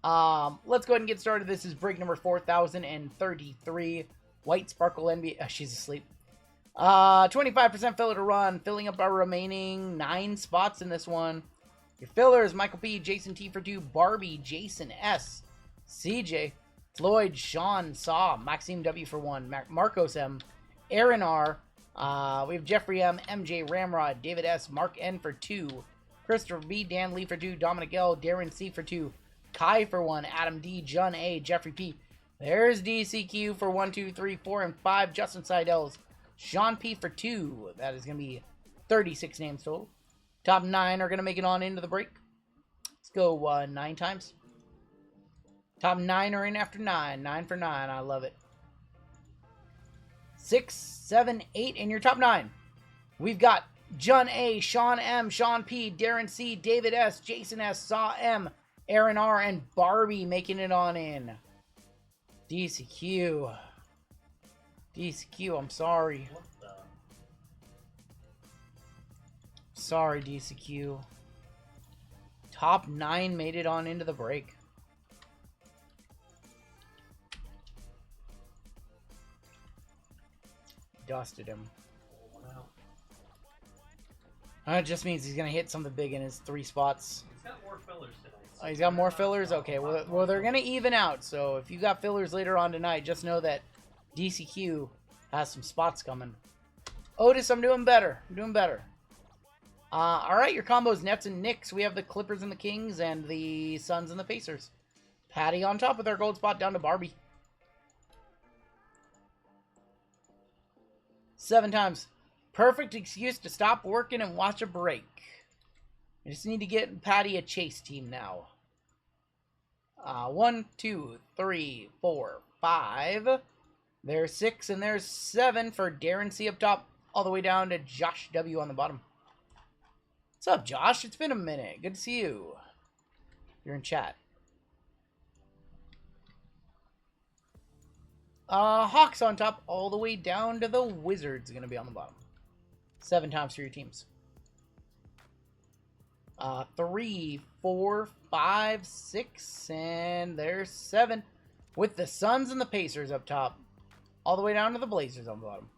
Let's go ahead and get started. This is break number 4033. White Sparkle NBA. Oh, she's asleep. 25% filler to run, filling up our remaining 9 spots in this one. Your fillers: Michael P, Jason T for 2, Barbie, Jason S, CJ, Floyd, Sean, Saw, Maxime W for 1, Marcos M, Aaron R. We have Jeffrey M, MJ, Ramrod, David S, Mark N for 2, Christopher B, Dan Lee for 2, Dominic L, Darren C for 2, Kai for 1, Adam D, John A, Jeffrey P. There's DCQ for 1, 2, 3, 4, and 5. Justin Seidels, Sean P for 2. That is going to be 36 names total. Top 9 are going to make it on into the break. Let's go 9 times. Top 9 are in after 9. 9 for 9. I love it. 6, 7, 8 in your top 9. We've got John A, Sean M, Sean P, Darren C, David S, Jason S, Saw M, Aaron R, and Barbie making it on in. DCQ. DCQ, I'm sorry. What the? Sorry, DCQ. Top 9 made it on into the break. Dusted him. Wow. It just means he's going to hit something big in his 3 spots. He's got more fillers tonight. So He's got more fillers? Okay, well they're going to even out. So if you got fillers later on tonight, just know that DCQ has some spots coming. Otis, I'm doing better. I'm doing better. Alright, your combos: Nets and Knicks. We have the Clippers and the Kings, and the Suns and the Pacers. Patty on top with our gold spot down to Barbie. 7 times. Perfect excuse to stop working and watch a break. I just need to get Patty a chase team now. 1, 2, 3, 4, 5. There's 6, and there's 7 for Darren C up top, all the way down to Josh W on the bottom. What's up, Josh? It's been a minute. Good to see you. You're in chat. Hawks on top, all the way down to the Wizards going to be on the bottom. 7 times for your teams. 3, 4, 5, 6, and there's 7. With the Suns and the Pacers up top, all the way down to the Blazers on the bottom.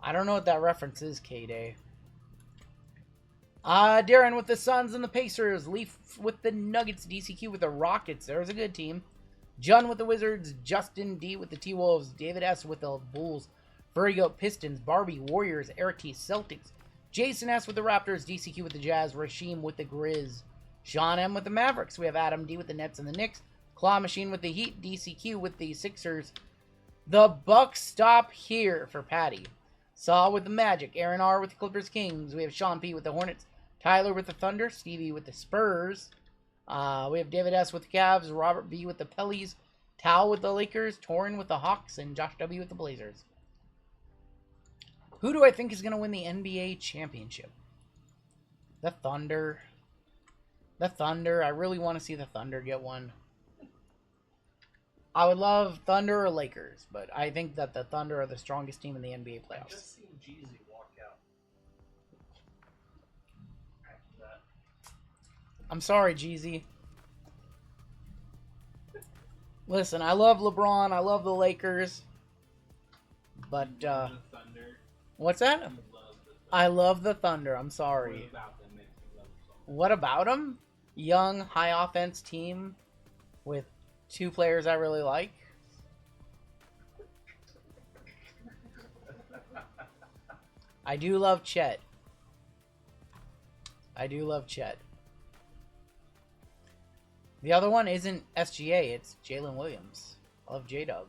I don't know what that reference is, K-Day. Darren with the Suns and the Pacers. Leaf with the Nuggets. DCQ with the Rockets. There's a good team. Jun with the Wizards. Justin D with the T-Wolves. David S with the Bulls. Furry Pistons. Barbie Warriors. Eric T Celtics. Jason S with the Raptors. DCQ with the Jazz. Rasheem with the Grizz. Sean M with the Mavericks. We have Adam D with the Nets and the Knicks. Claw Machine with the Heat. DCQ with the Sixers. The Bucks stop here for Patty. Saw with the Magic. Aaron R with the Clippers Kings. We have Sean P with the Hornets. Tyler with the Thunder. Stevie with the Spurs. We have David S with the Cavs. Robert B with the Pellies. Tal with the Lakers. Torin with the Hawks. And Josh W with the Blazers. Who do I think is going to win the NBA championship? The Thunder. The Thunder. I really want to see the Thunder get one. I would love Thunder or Lakers, but I think that the Thunder are the strongest team in the NBA playoffs. I just seen Jeezy walk out. After that. I'm sorry, Jeezy. Listen, I love LeBron. I love the Lakers. But, The Thunder. what's that? You love the Thunder. I love the Thunder. I'm sorry. What about them makes me love them so much? What about them? Young, high offense team with 2 players I really like. I do love Chet. I do love Chet. The other one isn't SGA, it's Jalen Williams. I love J-Dub.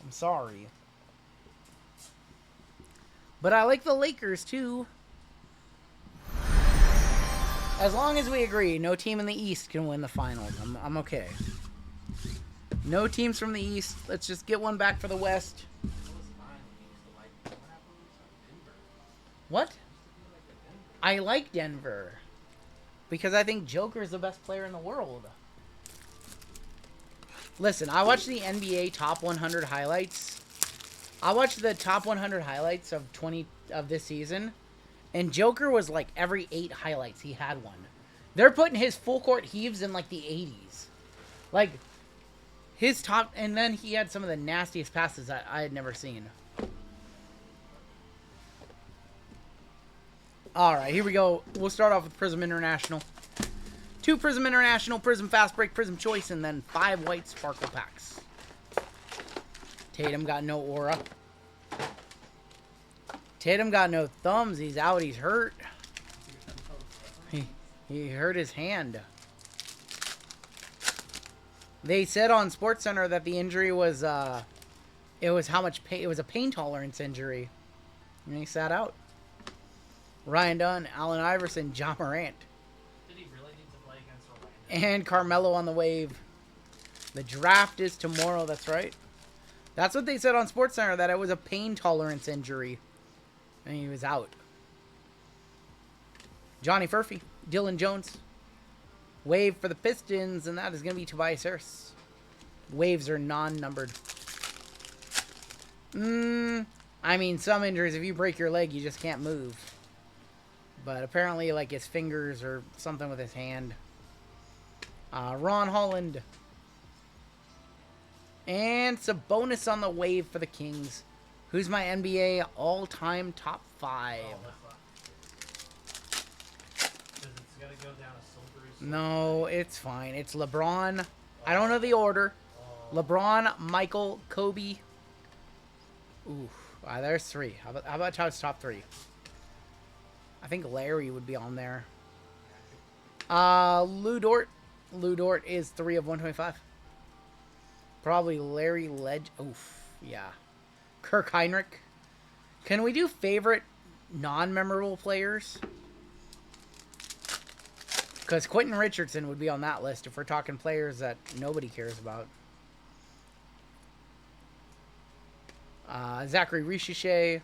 I'm sorry. But I like the Lakers too. As long as we agree, no team in the East can win the finals. I'm okay. No teams from the East. Let's just get one back for the West. What? I like Denver. Because I think Joker is the best player in the world. Listen, I watched the NBA Top 100 highlights. I watched the top 100 highlights of this season, and Joker was like every 8 highlights he had one. They're putting his full court heaves in like the 80s. Like his top, and then he had some of the nastiest passes that I had never seen. All right, here we go. We'll start off with Prism International. 2 Prism International, Prism Fast Break, Prism Choice, and then 5 white Sparkle packs. Tatum got no aura. Tatum got no thumbs. He's out. He's hurt. He hurt his hand. They said on SportsCenter that the injury was it was how much pain. It was a pain tolerance injury, and he sat out. Ryan Dunn, Allen Iverson, John Morant. Did he really need to play against Orlando? And Carmelo on the wave. The draft is tomorrow, that's right. That's what they said on SportsCenter, that it was a pain tolerance injury. And he was out. Johnny Furphy, Dylan Jones. Wave for the Pistons, and that is going to be Tobias Harris. Waves are non-numbered. I mean, some injuries, if you break your leg, you just can't move. But apparently, like, his fingers or something with his hand. Ron Holland. And Sabonis on the wave for the Kings. Who's my NBA all-time top 5? It's gonna go down a silvery. No, it's fine. It's LeBron. I don't know the order. LeBron, Michael, Kobe. Ooh, there's 3. How about top 3? I think Larry would be on there. Lou Dort. Lou Dort is 3 of 125. Probably Larry Ledge. Oof, yeah. Kirk Heinrich. Can we do favorite non-memorable players? Because Quentin Richardson would be on that list if we're talking players that nobody cares about. Zachary Richiche.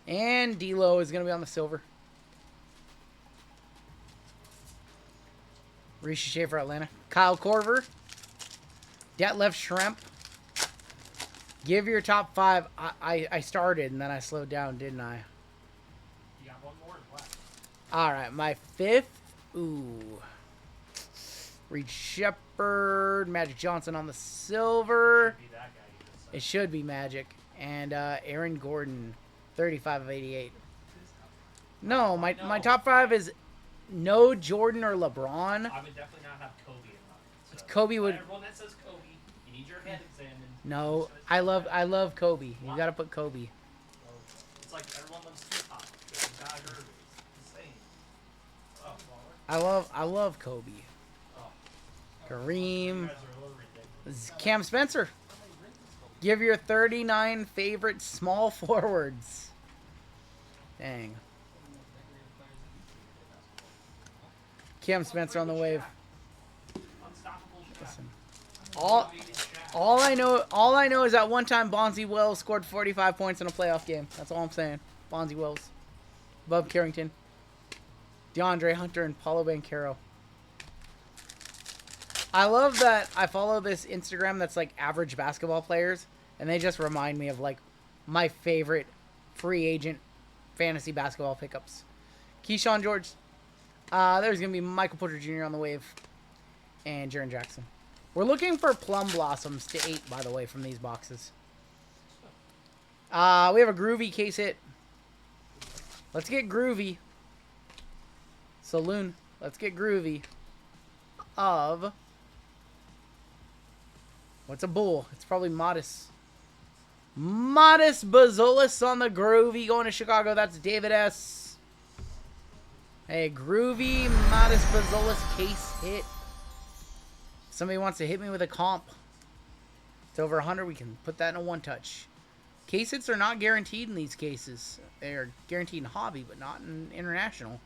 And D'Lo is going to be on the silver. Richiche for Atlanta. Kyle Korver. Detlef Schrempf. Give your top 5. I started and then I slowed down, didn't I? You got one more left. All right, my 5th. Ooh. Reed Shepherd. Magic Johnson on the silver. Be that guy you just said. It should be Magic. And Aaron Gordon. 35 of 88. No, my top 5 is no Jordan or LeBron. I would definitely not have Kobe in mind. So Kobe would. Everyone that says Kobe, you need your head examined. No, I love Kobe. You gotta put Kobe. It's like everyone loves Tupac. Guy Irving. It's the same. Oh, I love Kobe. oh. Kareem. You guys are a little ridiculous. Cam Spencer. Give your 39 favorite small forwards. Dang. Cam Spencer on the wave. Unstoppable Shaq. Listen. All I know is that one time Bonzi Wells scored 45 points in a playoff game. That's all I'm saying. Bonzi Wells. Bub Carrington. DeAndre Hunter and Paulo Banchero. I love that I follow this Instagram that's like average basketball players, and they just remind me of like my favorite free agent fantasy basketball pickups. Keyshawn George. There's going to be Michael Porter Jr. on the wave. And Jaren Jackson. We're looking for Plum Blossoms to 8, by the way, from these boxes. We have a Groovy case hit. Let's get Groovy. Saloon. Let's get Groovy. Of... What's a bull? It's probably Modest. Modest Bazolis on the Groovy going to Chicago. That's David S. Hey, Groovy, Modest Bazolis case hit. Somebody wants to hit me with a comp. It's over 100. We can put that in a one-touch. Case hits are not guaranteed in these cases. They are guaranteed in hobby, but not in international.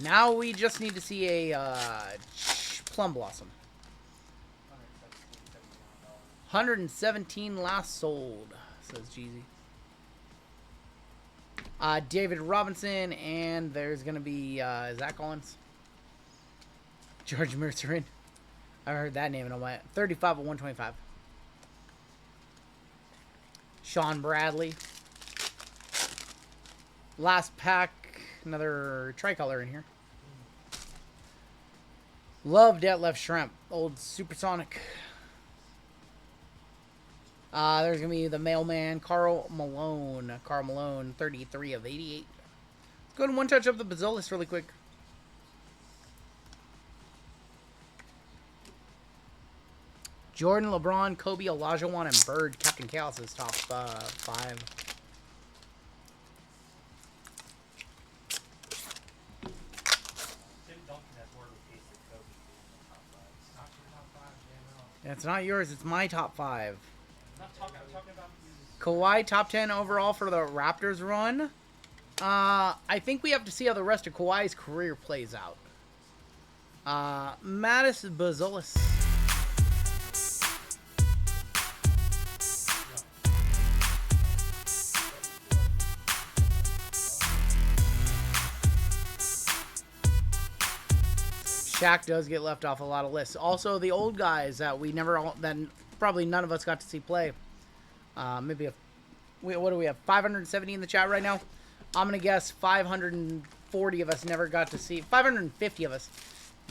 Now we just need to see a Plum Blossom. 117 last sold, says Jeezy. David Robinson, and there's going to be Zach Collins. George Mercerin. I heard that name in a while. 35 of 125. Sean Bradley. Last pack, another tricolor in here. Love that left shrimp. Old Supersonic. There's going to be the mailman, Carl Malone. Carl Malone, 33 of 88. Let's go ahead and one touch up the Bazolis really quick. Jordan, LeBron, Kobe, Olajuwon, and Bird. Captain Chaos's top 5. It's not yours. It's my top 5. I'm talking about Kawhi, top 10 overall for the Raptors run. I think we have to see how the rest of Kawhi's career plays out. Mattis Bazolis. Shaq does get left off a lot of lists. Also, the old guys that we never, then probably none of us got to see play. Maybe what do we have? 570 in the chat right now. I'm gonna guess 540 of us never got to see. 550 of us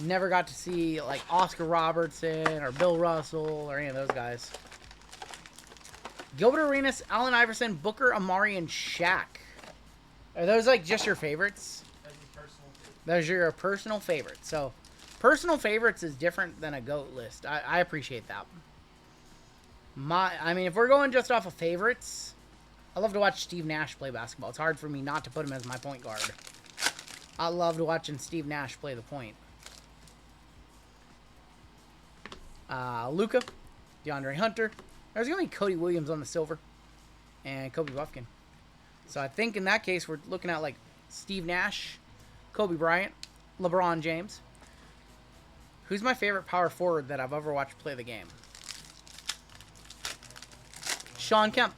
never got to see like Oscar Robertson or Bill Russell or any of those guys. Gilbert Arenas, Allen Iverson, Booker, Amari, and Shaq. Are those like just your favorites? Those are your personal favorites. So, personal favorites is different than a GOAT list. I appreciate that. I mean, if we're going just off of favorites, I love to watch Steve Nash play basketball. It's hard for me not to put him as my point guard. I loved watching Steve Nash play the point. Luka, DeAndre Hunter. There's going to be Cody Williams on the silver. And Kobe Buffkin. So I think in that case, we're looking at like Steve Nash, Kobe Bryant, LeBron James. Who's my favorite power forward that I've ever watched play the game? Sean Kemp.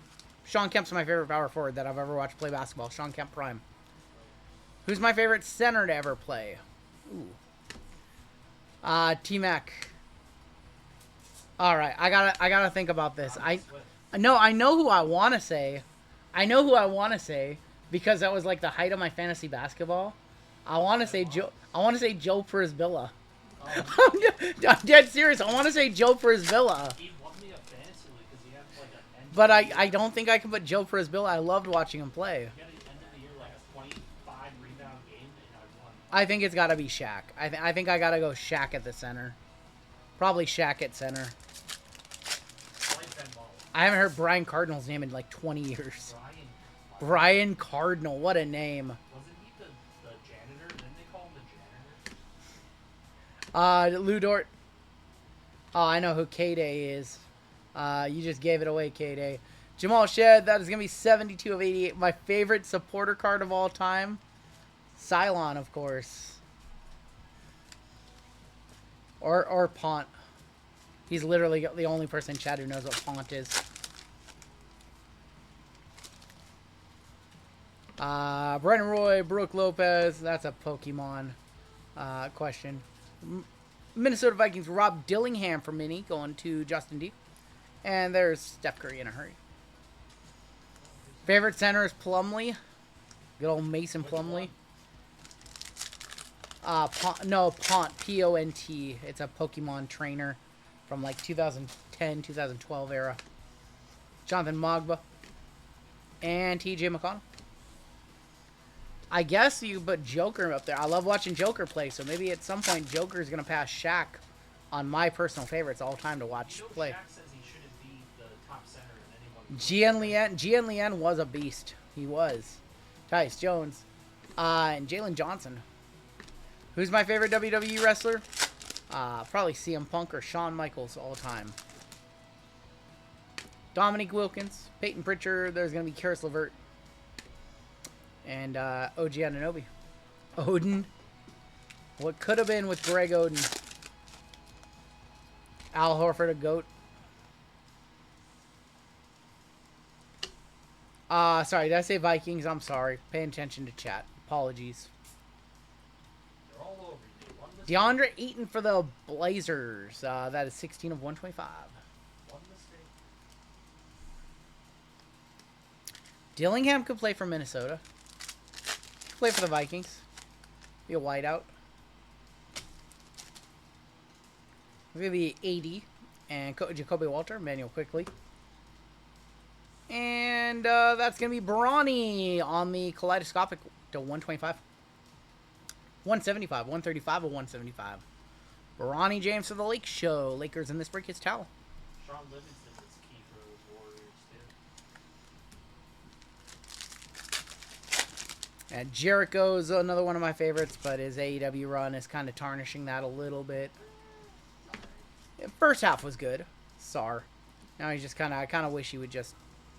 Sean Kemp's my favorite power forward that I've ever watched play basketball. Sean Kemp Prime. Who's my favorite center to ever play? Ooh. T-Mac. All right, I gotta think about this. I know who I want to say. I know who I want to say because that was like the height of my fantasy basketball. I want to say Joe. I want to say Joe Prisbilla. I'm dead serious. I want to say Joe Prisbilla. He won me a fantasy league because he had like an But I don't think I can put Joe Prisbilla. I loved watching him play. He had an end of the year like a 25 rebound game and I won. I think it's got to be Shaq. I think I got to go Shaq at the center. Probably Shaq at center. I haven't heard Brian Cardinal's name in like 20 years. Brian Cardinal, what a name. Wasn't he the janitor? Didn't they call him the janitor? Lou Dort. Oh, I know who K-Day is. You just gave it away, K-Day. Jamal Shed, that is going to be 72 of 88. My favorite supporter card of all time. Cylon, of course. Or Pont. He's literally the only person in chat who knows what Pont is. Brennan Roy, Brooke Lopez. That's a Pokemon question. Minnesota Vikings, Rob Dillingham for Mini, going to Justin D. And there's Steph Curry in a hurry. Favorite center is Plumlee. Good old Mason Plumlee. Pont, P-O-N-T. It's a Pokemon trainer from like 2010, 2012 era. Jonathan Mogba. And T.J. McConnell. I guess you put Joker up there. I love watching Joker play, so maybe at some point Joker is going to pass Shaq on my personal favorites all time to watch play. Shaq says he shouldn't be the top center in anyone. Gian Lien was a beast. He was. Tyus Jones. And Jalen Johnson. Who's my favorite WWE wrestler? Probably CM Punk or Shawn Michaels all time. Dominique Wilkins, Peyton Pritchard. There's going to be Karis LeVert. And OG Anunoby. Odin. What could have been with Greg Oden. Al Horford, a GOAT. Sorry, did I say Vikings? I'm sorry. Paying attention to chat. Apologies. They're all over you. DeAndre Ayton for the Blazers. That is 16 of 125. One mistake. Dillingham could play for Minnesota. Play for the Vikings. Be a wideout. We're going to be 80. And Jacoby Walter, Manuel Quickly. And that's going to be Brawny on the kaleidoscopic to 125. 175. 135 or 175. Brawny James for the Lake Show. Lakers in this break is towel. Sean Livingston is key for the Warriors, too. And Jericho's another one of my favorites, but his AEW run is kind of tarnishing that a little bit. First half was good. Sar. Now he's just I kind of wish he would just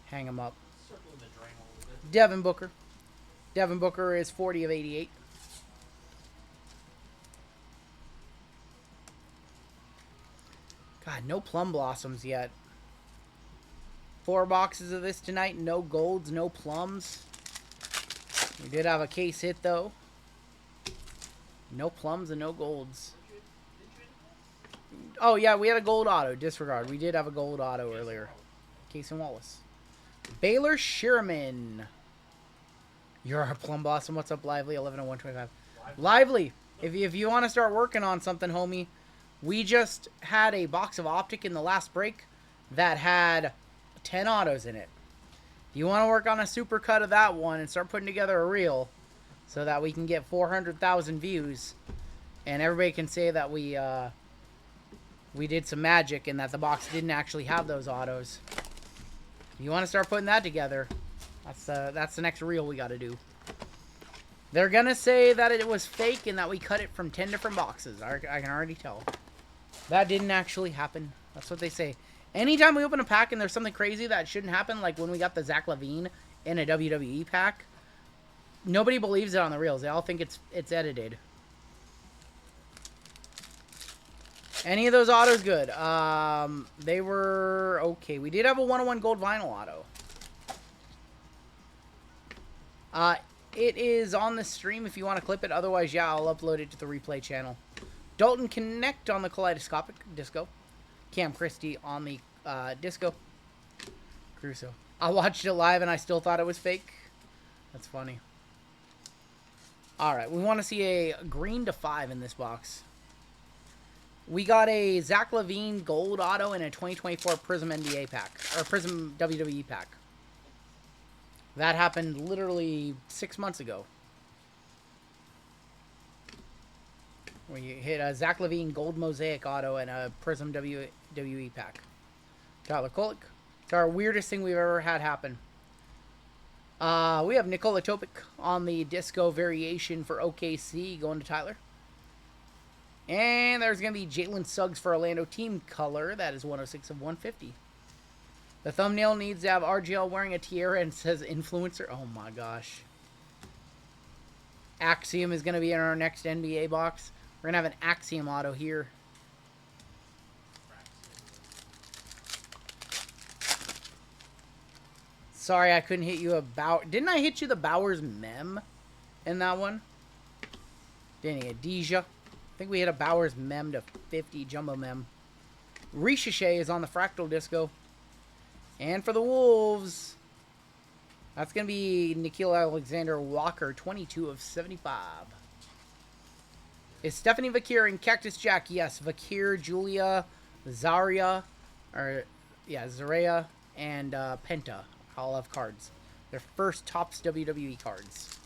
hang him up. Circling the drain a little bit. Devin Booker. Devin Booker is 40 of 88. God, no Plum Blossoms yet. 4 boxes of this tonight. No golds, no plums. We did have a case hit, though. No plums and no golds. Oh, yeah, we had a gold auto. Disregard. We did have a gold auto earlier. Case and Wallace. Baylor Sherman. You're our Plum Blossom. What's up, Lively? 11 of 125. Lively. If you want to start working on something, homie, we just had a box of Optic in the last break that had 10 autos in it. If you want to work on a super cut of that one and start putting together a reel so that we can get 400,000 views and everybody can say that we did some magic and that the box didn't actually have those autos. If you want to start putting that together, that's the next reel we got to do. They're going to say that it was fake and that we cut it from 10 different boxes. I can already tell. That didn't actually happen. That's what they say. Anytime we open a pack and there's something crazy that shouldn't happen, like when we got the Zach LaVine in a WWE pack, nobody believes it on the reels. They all think it's edited. Any of those autos good? They were okay. We did have a 101 gold vinyl auto. It is on the stream if you want to clip it. Otherwise, yeah, I'll upload it to the replay channel. Dalton Connect on the kaleidoscopic disco. Cam Christie on the disco. Crusoe. I watched it live and I still thought it was fake. That's funny. Alright, we want to see a green to 5 in this box. We got a Zach LaVine gold auto and a 2024 Prism NBA pack. Or Prism WWE pack. That happened literally 6 months ago. Where you hit a Zach LaVine gold mosaic auto and a Prism WWE pack. Tyler Kolek. It's our weirdest thing we've ever had happen. We have Nikola Topic on the disco variation for OKC going to Tyler. And there's going to be Jalen Suggs for Orlando team color. That is 106 of 150. The thumbnail needs to have RGL wearing a tiara and says influencer. Oh my gosh. Axiom is going to be in our next NBA box. We're going to have an Axiom auto here. Sorry, I couldn't hit you about... Didn't I hit you the Bowers mem in that one? Didn't he? Deja. I think we hit a Bowers mem to 50 jumbo mem. Ricochet is on the Fractal Disco. And for the Wolves, that's going to be Nikhil Alexander Walker, 22 of 75. Is Stephanie Vakir and Cactus Jack? Yes, Vakir, Julia, Zaria, Zaria, and Penta all have cards. Their first Topps WWE cards.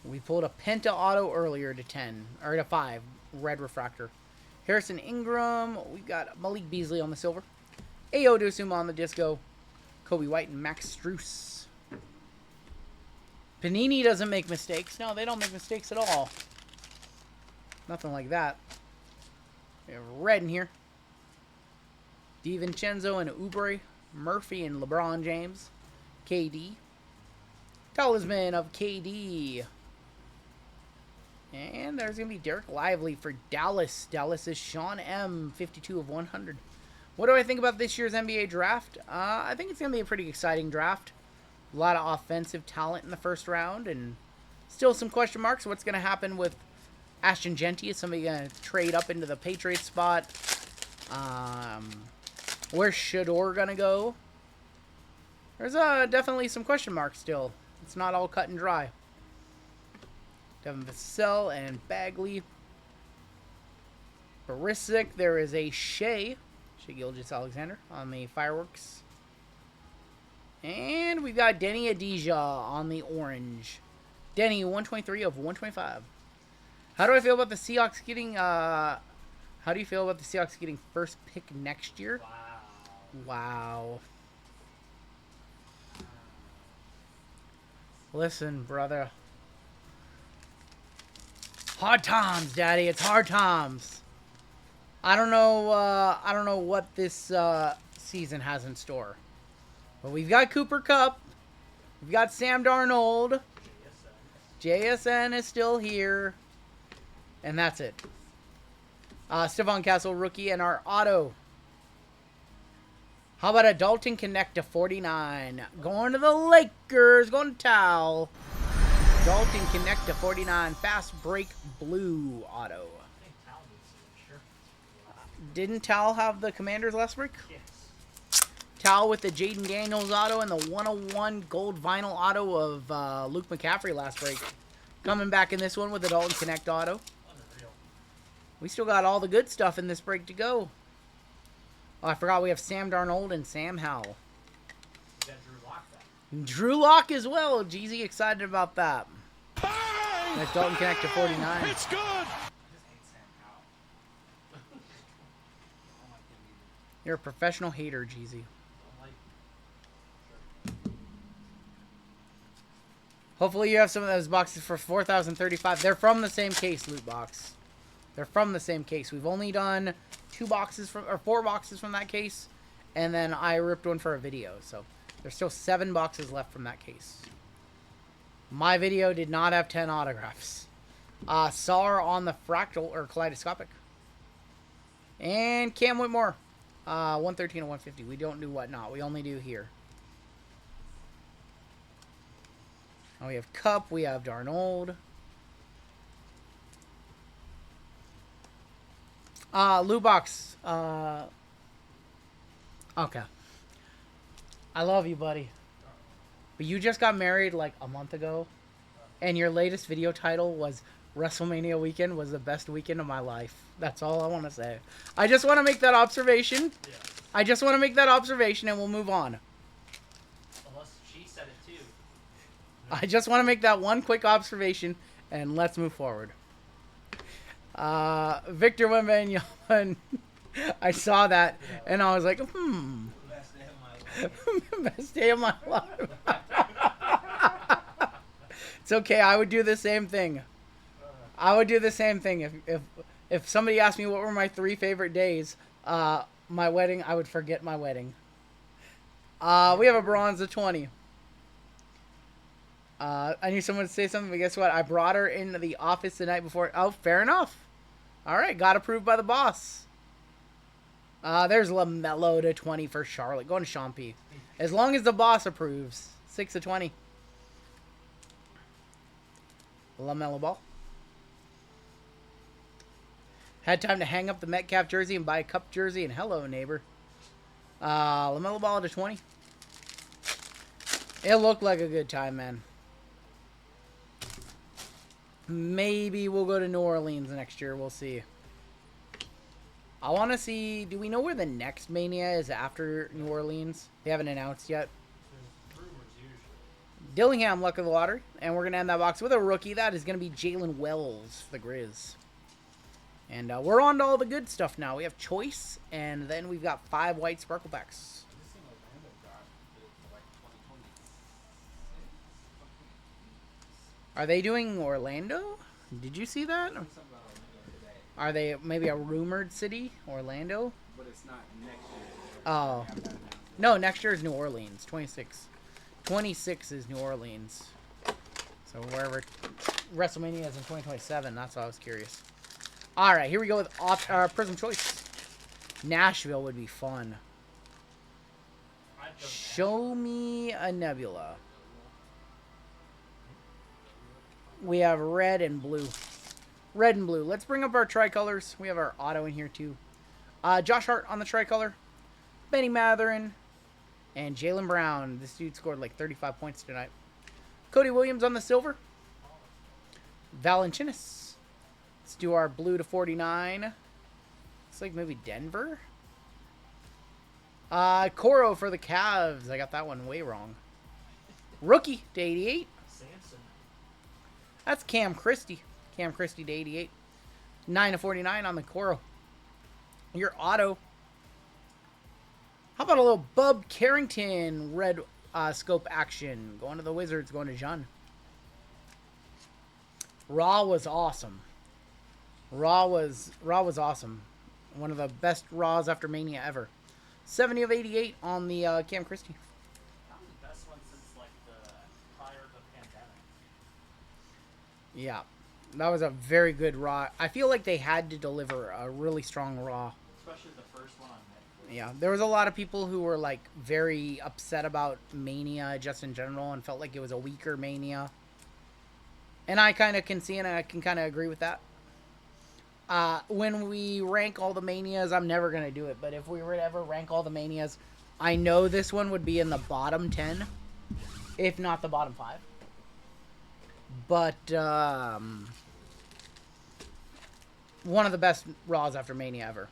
We pulled a Penta auto earlier to 10, or to 5, red refractor. Harrison Ingram, we've got Malik Beasley on the silver. Ayo Dosuma on the disco. Kobe White and Max Strus. Panini doesn't make mistakes. No, they don't make mistakes at all. Nothing like that. We have red in here. DiVincenzo and Oubre. Murphy and LeBron James. KD. Talisman of KD. And there's going to be Derek Lively for Dallas. Dallas is Sean M. 52 of 100. What do I think about this year's NBA draft? I think it's going to be a pretty exciting draft. A lot of offensive talent in the first round. And still some question marks. What's going to happen with Ashton Genty? Is somebody going to trade up into the Patriots spot? Where's Shador going to go? There's definitely some question marks still. It's not all cut and dry. Devin Vassell and Bagley. Barisic, there is a Shea Gilgeous-Alexander on the fireworks. And we've got Denny Adija on the orange. Denny, 123 of 125. How do I feel about the Seahawks getting, how do you feel about the Seahawks getting first pick next year? Wow. Listen, brother. Hard times, Daddy. It's hard times. I don't know what this season has in store. But we've got Cooper Kupp. We've got Sam Darnold. JSN is still here. And that's it. Stephon Castle, rookie, and our auto. How about a Dalton Connect to 49? Going to the Lakers. Going to Tal. Dalton Connect to 49. Fast break blue auto. Didn't Tal have the Commanders last break? Yes. Tal with the Jaden Daniels auto and the 101 gold vinyl auto of Luke McCaffrey last break. Coming back in this one with the Dalton Connect auto. Unreal. We still got all the good stuff in this break to go. Oh, I forgot we have Sam Darnold and Sam Howell. You got Drew Lock back. Drew Lock as well. Jeezy excited about that. That's Dalton Connect to 49. It's good. I just hate Sam Howell. I don't like him either. You're a professional hater, Jeezy. I don't like. Hopefully you have some of those boxes for 4,035. They're from the same case, loot box. They're from the same case. We've only done 4 boxes from that case, and then I ripped one for a video. So there's still 7 boxes left from that case. My video did not have 10 autographs. Sar on the fractal or kaleidoscopic, and Cam Whitmore, 113 and 150. We don't do whatnot. We only do here. Oh, we have Cup. We have Darnold. Loot box. Okay. I love you, buddy. But you just got married like a month ago, and your latest video title was WrestleMania weekend was the best weekend of my life. That's all I want to say. I just want to make that observation. Yeah. I just want to make that observation, and we'll move on. Unless she said it too. I just want to make that one quick observation, and let's move forward. Victor Wembanyama, I saw that, and I was like, Best day of my life. best day of my life. It's okay. I would do the same thing. I would do the same thing if somebody asked me what were my 3 favorite days. My wedding, I would forget my wedding. We have a bronze of 20. I knew someone would say something, but guess what? I brought her into the office the night before. Oh, fair enough. All right, got approved by the boss. There's LaMelo to 20 for Charlotte. Going to Sean P. As long as the boss approves. 6 of 20. LaMelo Ball. Had time to hang up the Metcalf jersey and buy a Cup jersey, and hello, neighbor. LaMelo Ball to 20. It looked like a good time, man. Maybe we'll go to New Orleans next year. We'll see. I want to see... Do we know where the next Mania is after New Orleans? They haven't announced yet. There's rumors usually. Dillingham, luck of the lottery. And we're going to end that box with a rookie. That is going to be Jalen Wells for the Grizz. And we're on to all the good stuff now. We have Choice, and then we've got 5 white sparkle packs. Are they doing Orlando? Did you see that? Are they maybe a rumored city? Orlando? But it's not next year. Oh. No, next year is New Orleans. 26. 26 is New Orleans. So wherever WrestleMania is in 2027, that's why I was curious. Alright, here we go with Prism Choice. Nashville would be fun. Show me a Nebula. We have red and blue. Red and blue. Let's bring up our tricolors. We have our auto in here too. Josh Hart on the tricolor. Benny Matherin. And Jaylen Brown. This dude scored like 35 points tonight. Cody Williams on the silver. Valanciunas. Let's do our blue to 49. Looks like maybe Denver. Coro for the Cavs. I got that one way wrong. Rookie to 88. Samson. That's Cam Christie. Cam Christie to 88. 9 to 49 on the Coro. Your auto. How about a little Bub Carrington red scope action? Going to the Wizards, going to Jean. Raw was awesome. Raw was awesome. One of the best Raws after Mania ever. 70 of 88 on the Cam Christie. That was the best one since like the prior to the pandemic. Yeah. That was a very good Raw. I feel like they had to deliver a really strong Raw. Especially the first one on Netflix. Yeah, there was a lot of people who were like very upset about Mania just in general and felt like it was a weaker Mania. And I kind of can see and I can kind of agree with that. When we rank all the Manias, I'm never going to do it, but if we were to ever rank all the Manias, I know this one would be in the bottom 10, if not the bottom 5. But, one of the best Raws after Mania ever.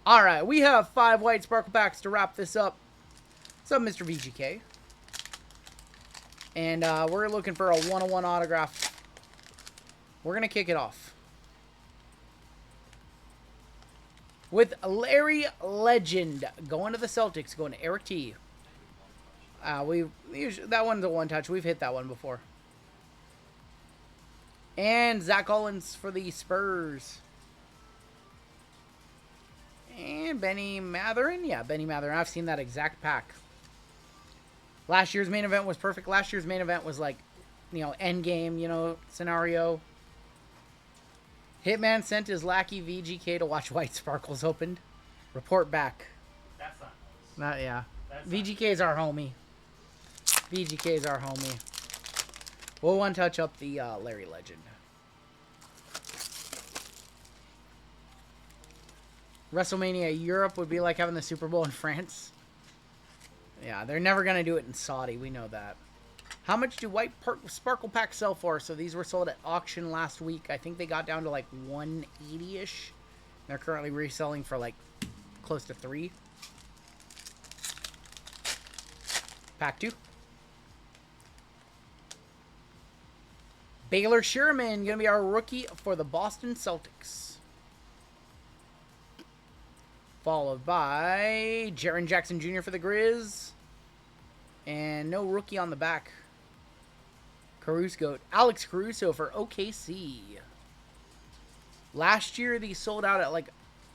Alright, we have 5 white sparkle packs to wrap this up. What's up, Mr. VGK? And we're looking for a 101 autograph. We're going to kick it off with Larry Legend going to the Celtics, going to Eric T. That one's a one touch. We've hit that one before. And Zach Collins for the Spurs. And Benny Matherin. Yeah, Benny Matherin. I've seen that exact pack. Last year's main event was perfect. Last year's main event was like, end game, scenario. Hitman sent his lackey VGK to watch White Sparkles opened. Report back. That's not nice. Yeah. That's VGK's our homie. VGK's our homie. We'll one touch up the Larry Legend. WrestleMania Europe would be like having the Super Bowl in France. Yeah, they're never going to do it in Saudi. We know that. How much do white sparkle packs sell for? So these were sold at auction last week. I think they got down to like 180-ish. They're currently reselling for like close to 3. Pack 2. Baylor Sherman going to be our rookie for the Boston Celtics. Followed by Jaren Jackson Jr. for the Grizz. And no rookie on the back. Alex Caruso for OKC. Last year, these sold out at like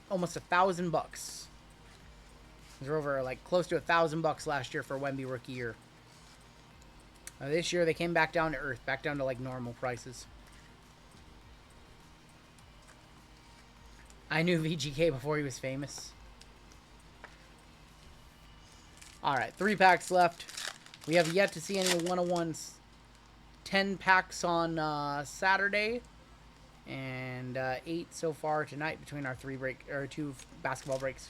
almost $1,000. These were over like close to $1,000 last year for Wemby rookie year. This year, they came back down to earth, back down to like normal prices. I knew VGK before he was famous. Alright, 3 packs left. We have yet to see any 101s. 10 packs on Saturday. And 8 so far tonight between our 2 basketball breaks.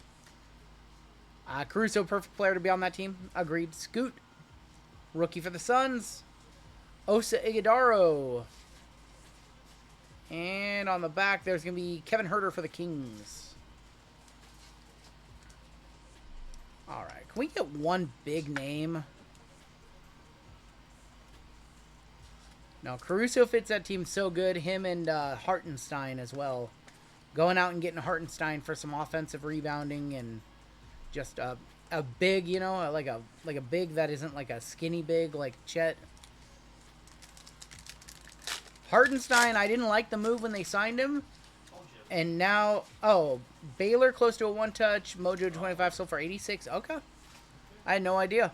Caruso, perfect player to be on that team. Agreed. Scoot. Rookie for the Suns. Osa Iguodaro. And on the back, there's going to be Kevin Huerter for the Kings. Alright, can we get one big name? No, Caruso fits that team so good. Him and Hartenstein as well. Going out and getting Hartenstein for some offensive rebounding and just a big, like a big that isn't like a skinny big like Chet. Hartenstein, I didn't like the move when they signed him. And now, Baylor close to a one-touch. Mojo 25 sold for 86. Okay. I had no idea.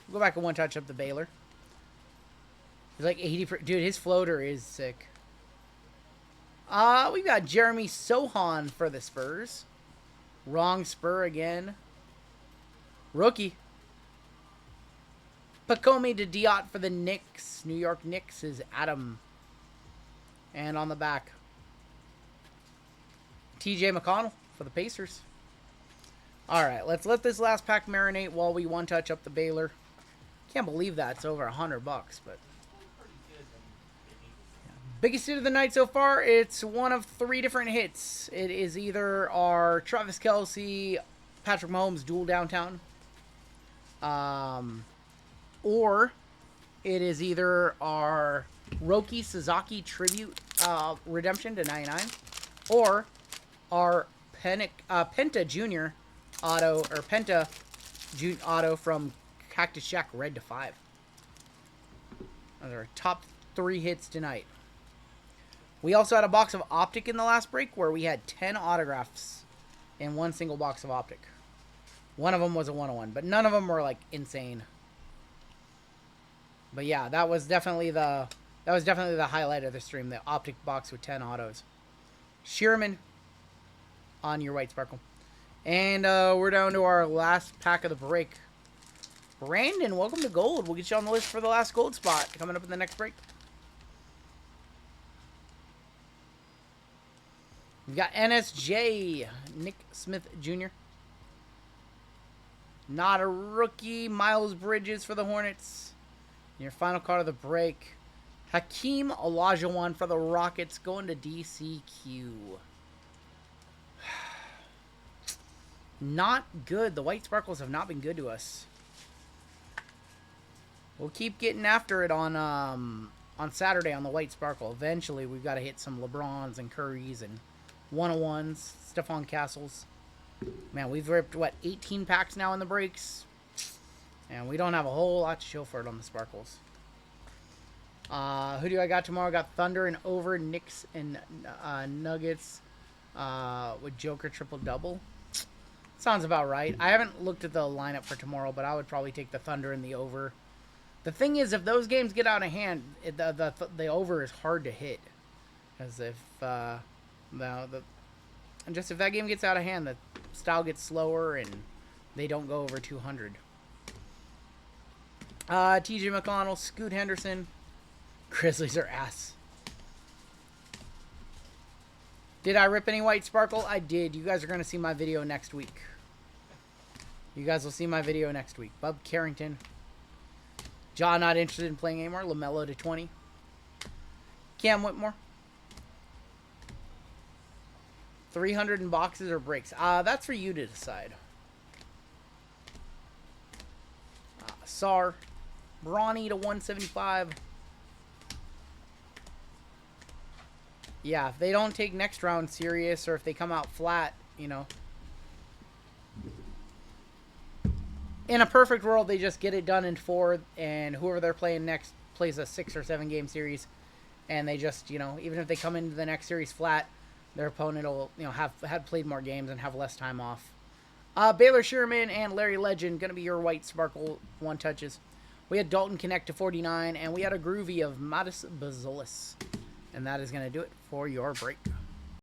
We'll go back and one-touch up the Baylor. He's like 80. Dude, his floater is sick. We got Jeremy Sohan for the Spurs. Wrong Spur again. Rookie. Pacome de Diot for the Knicks. New York Knicks is Adam. And on the back, TJ McConnell for the Pacers. Alright, let's let this last pack marinate while we one-touch up the Baylor. Can't believe that. It's over $100, but... Biggest hit of the night so far, it's one of 3 different hits. It is either our Travis Kelce, Patrick Mahomes duel downtown. Or it is either our Roki Sasaki tribute redemption to 99. Or our Penta Jr. auto, or Penta auto from Cactus Jack red to 5. Those are our top 3 hits tonight. We also had a box of Optic in the last break where we had 10 autographs in one single box of Optic. One of them was a 101, but none of them were like insane. But yeah, that was definitely the highlight of the stream, the Optic box with 10 autos. Sheerman on your White Sparkle. And we're down to our last pack of the break. Brandon, welcome to Gold. We'll get you on the list for the last gold spot coming up in the next break. We've got NSJ, Nick Smith Jr. Not a rookie, Miles Bridges for the Hornets. And your final card of the break, Hakeem Olajuwon for the Rockets going to DCQ. Not good. The White Sparkles have not been good to us. We'll keep getting after it on Saturday on the White Sparkle. Eventually, we've got to hit some LeBrons and Currys and 101s, Stephon Castles. Man, we've ripped, what, 18 packs now in the breaks? And we don't have a whole lot to show for it on the Sparkles. Who do I got tomorrow? I got Thunder and over, Knicks and Nuggets with Joker triple-double. Sounds about right. I haven't looked at the lineup for tomorrow, but I would probably take the Thunder and the over. The thing is, if those games get out of hand, the over is hard to hit. Because if... and just if that game gets out of hand, the style gets slower and they don't go over 200. TJ McConnell, Scoot Henderson. Grizzlies are ass. Did I rip any White Sparkle? I did. You guys are going to see my video next week. You guys will see my video next week. Bub Carrington. John not interested in playing anymore. LaMelo to 20. Cam Whitmore. 300 in boxes or breaks? That's for you to decide. Sar. Brawny to 175. Yeah, if they don't take next round serious or if they come out flat, you know. In a perfect world, they just get it done in 4 and whoever they're playing next plays a 6 or 7 game series. And they just, you know, even if they come into the next series flat, their opponent will, you know, have played more games and have less time off. Baylor Sherman and Larry Legend going to be your White Sparkle one touches. We had Dalton Connect to 49, and we had a groovy of Modest Bazilis. And that is going to do it for your break.